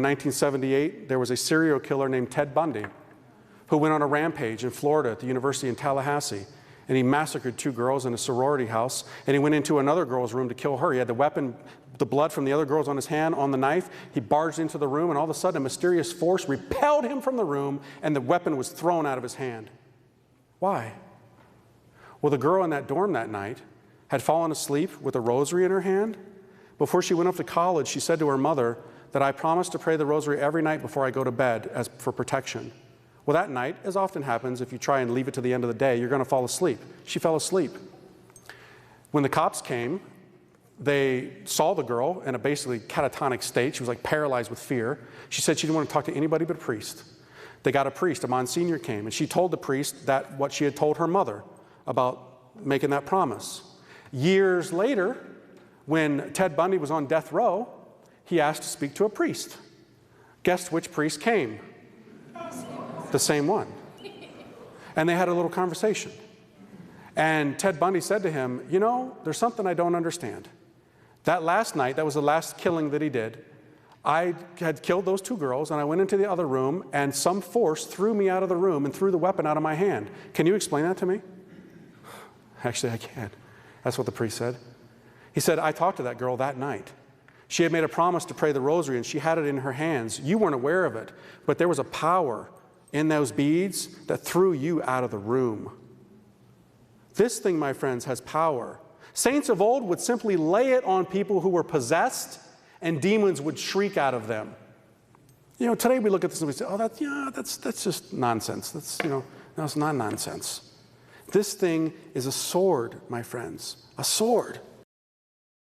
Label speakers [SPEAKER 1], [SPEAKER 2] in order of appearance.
[SPEAKER 1] In 1978, there was a serial killer named Ted Bundy who went on a rampage in Florida at the university in Tallahassee. And he massacred 2 girls in a sorority house, and he went into another girl's room to kill her. He had the weapon, the blood from the other girls on his hand, on the knife. He barged into the room, and all of a sudden a mysterious force repelled him from the room, and the weapon was thrown out of his hand. Why? Well, the girl in that dorm that night had fallen asleep with a rosary in her hand. Before she went off to college, she said to her mother that I promised to pray the rosary every night before I go to bed for protection. Well, that night, as often happens, if you try and leave it to the end of the day, you're going to fall asleep. She fell asleep. When the cops came, they saw the girl in a basically catatonic state. She was like paralyzed with fear. She said she didn't want to talk to anybody but a priest. They got a priest, a Monsignor came, and she told the priest that what she had told her mother about making that promise. Years later, when Ted Bundy was on death row, he asked to speak to a priest. Guess which priest came? The same one. And they had a little conversation. And Ted Bundy said to him, you know, there's something I don't understand. That last night, that was the last killing that he did, I had killed those 2 girls, and I went into the other room, and some force threw me out of the room and threw the weapon out of my hand. Can you explain that to me? Actually, I can. That's what the priest said. He said, I talked to that girl that night. She had made a promise to pray the rosary, and she had it in her hands. You weren't aware of it, but there was a power in those beads that threw you out of the room. This thing, my friends, has power. Saints of old would simply lay it on people who were possessed, and demons would shriek out of them. You know, today we look at this and we say, oh, that's just nonsense. No, it's not nonsense. This thing is a sword, my friends, a sword.